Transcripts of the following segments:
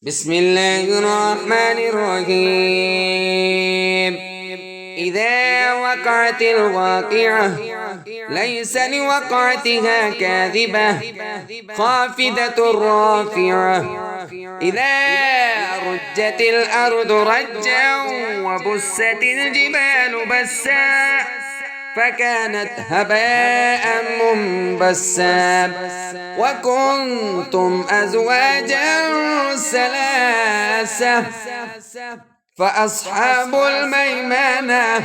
بسم الله الرحمن الرحيم. إذا وقعت الواقعة ليس لوقعتها كاذبة خافضة رافعة. إذا رجت الأرض رجا وبست الجبال بسا فكانت هباء منبثا وكنتم أزواجا ثلاثة فأصحاب الميمنة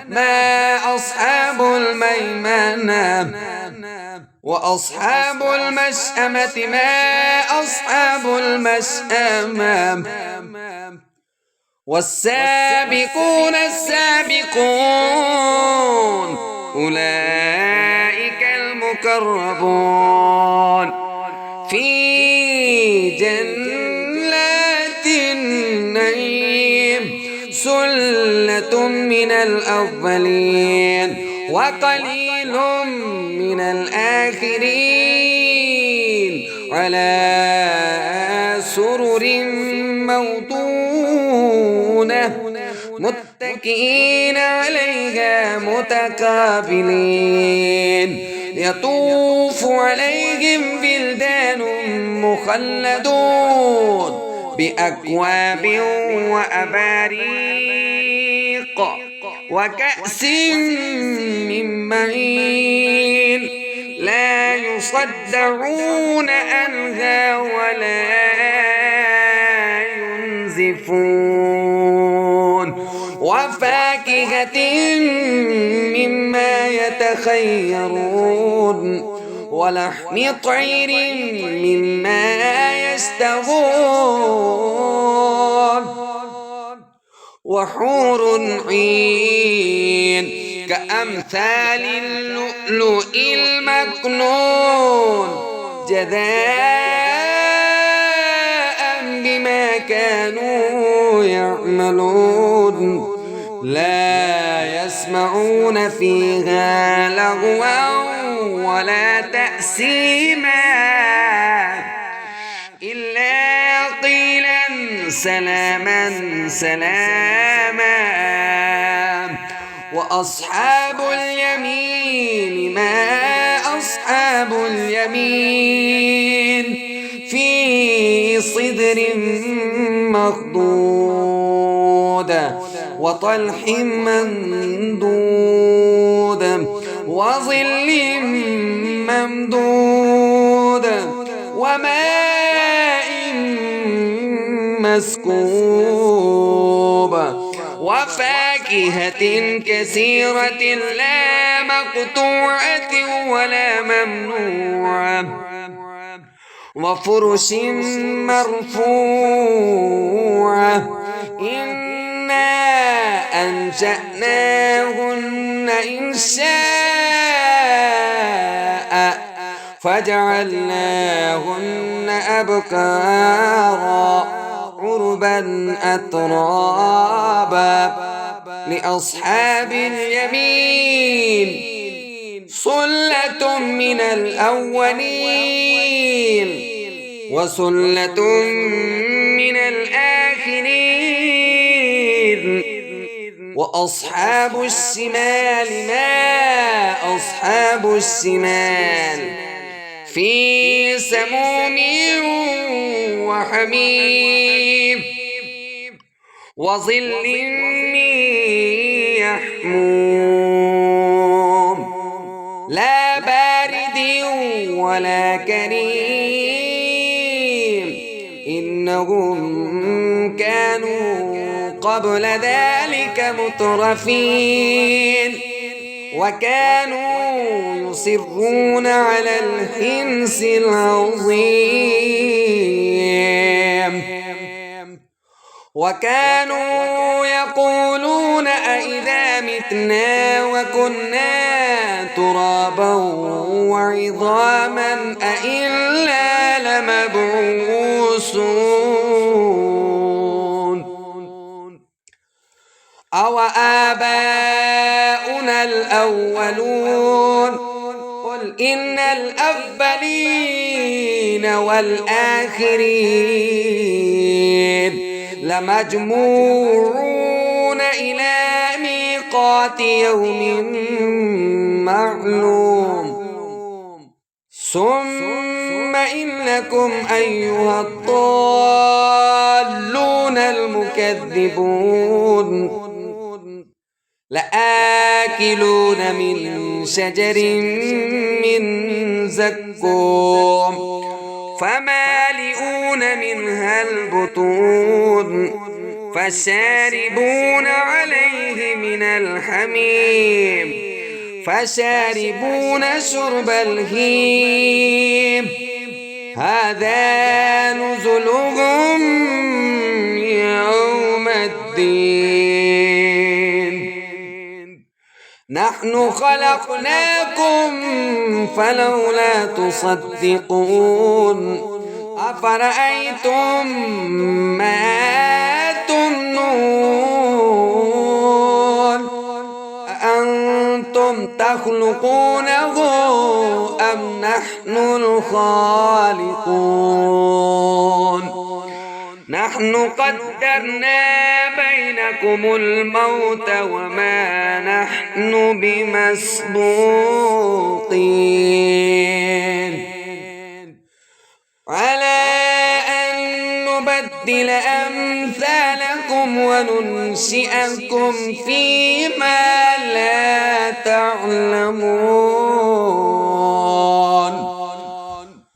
ما أصحاب الميمنة وأصحاب المشأمة ما أصحاب المشأمة والسابقون السابقون أولئك المقربون في جنات النعيم سلة من الأولين وقليل من الآخرين على سرر موضونة متكئين عليها متقابلين يطوف عليهم بلدان مخلدون بأكواب وأباريق وكأس من معين لا يصدعون عنها ولا ينزفون وفاكهة مما يتخيرون ولحم طير مما يشتهون وحور عين كأمثال اللؤلؤ المكنون جزاء بما كانوا يعملون لا يسمعون فيها لغوا ولا تأثيما إلا قيلا سلاما سلاما وأصحاب اليمين ما أصحاب اليمين في صدر مخضود وطلح ممدود وظل ممدود وماء مسكوب وفاكهة كثيرة لا مقطوعة ولا ممنوعة وفرش مرفوعة إنا أنشأناهن إنشاء فجعلناهن أبكارا عربا أترابا لأصحاب اليمين صلة من الأولين وصلة من الآخرين وأصحاب الشمال ما أصحاب الشمال في سموم وحميم وظل من يحموم لا بارد ولا كريم إنهم كانوا قبل ذلك مترفين وكانوا يصرون على الحنث العظيم وكانوا يقولون أئذا متنا وكنا ترابا وعظاما أئنا لمبعوثون أو آباؤنا الأولون قل إن الأولين والآخرين لمجموعون إلى ميقات يوم معلوم ثم إنكم أيها الضالون المكذبون لآكلون من شجر من زقوم فمالئون منها البطون فشاربون عليه من الحميم فشاربون شرب الهيم هذا نزلهم يوم الدين نحن خلقناكم فلولا تصدقون أفرأيتم ما تمنون أأنتم تخلقونه أم نحن الخالقون نحن قدرنا بينكم الموت وما نحن بمسبوقين على أن نبدل أمثالكم وننشئكم فيما لا تعلمون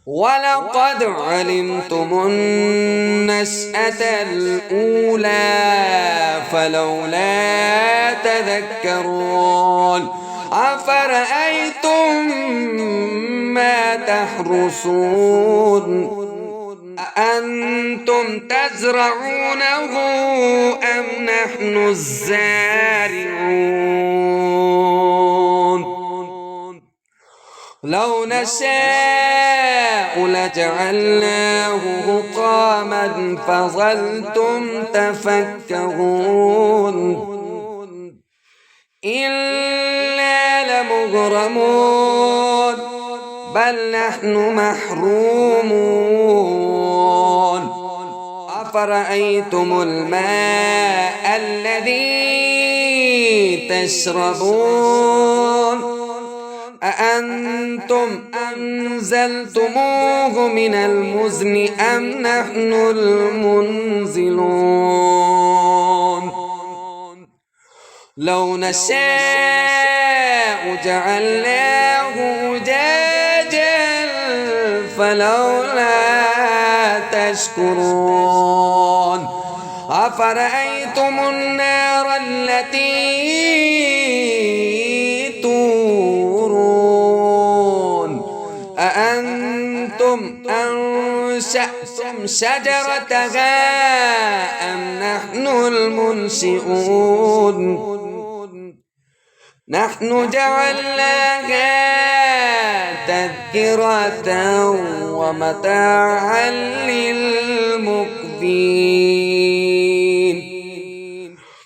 ولقد علمتم النشأة الأولى فلولا تذكرون أفرأيتم ما تحرثون أأنتم تزرعونه أم نحن الزارعون لو نشاء لجعلناه حطاما فظلتم تفكهون إلا لمغرمون بل نحن محرومون أفرأيتم الماء الذي تشربون أأنتم أنزلتموه من المزن أم نحن المنزلون لو نشاء جعلناه أجاجا فلولا تشكرون أفرأيتم النار التي أأنتم أنشأتم شجرتها أم نحن المنشئون نحن جعلناها تذكرة ومتاعا للمقوين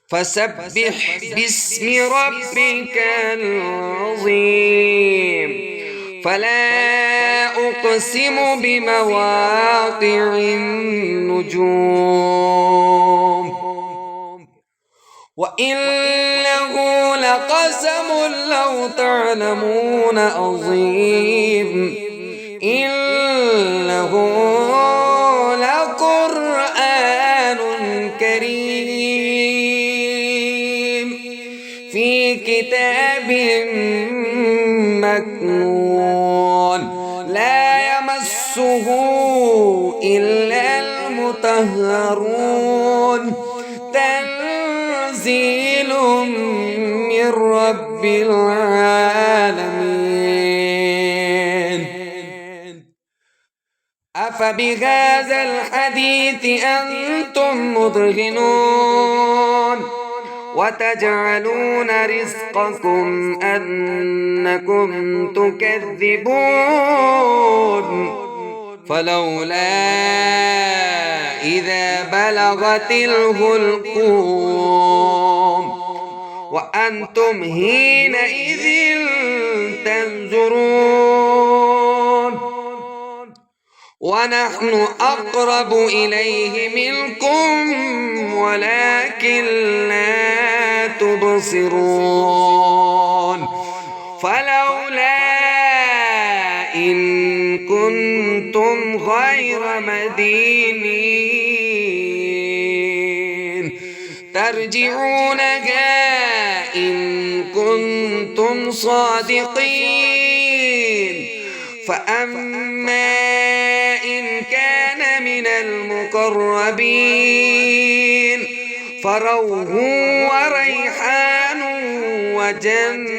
فسبح باسم ربك العظيم فلا أقسم بمواقع النجوم وإنه لقسم لو تعلمون عظيم إنه لقرآن كريم في كتاب مكنون لا يمسه إلا المطهرون تنزيل من رب العالمين أفبهذا الحديث أنتم مدهنون وتجعلون رزقكم أنكم تكذبون فلولا إذا بلغت الحلقوم وأنتم حينئذ تنظرون ونحن أقرب إليه منكم ولكن لا تبصرون فلولا إن كنتم غير مدينين ترجعونها إن كنتم صادقين فأما إن كان من المقربين فروح وريحان وجنة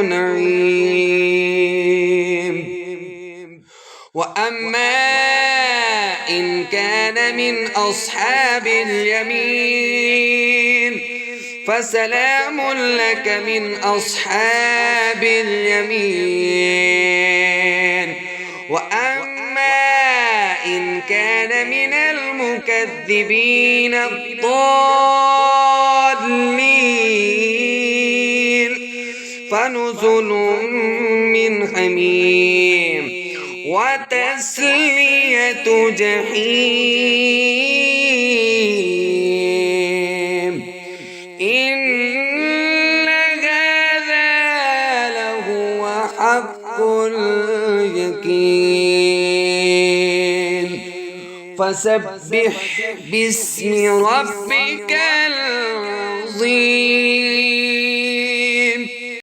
نعيم وأما إن كان من أصحاب اليمين فسلام لك من أصحاب اليمين وأما إن كان من المكذبين الضالين فنزل من حميم وتسلية جحيم إن هذا لهو حق اليقين فسبح باسم ربك العظيم.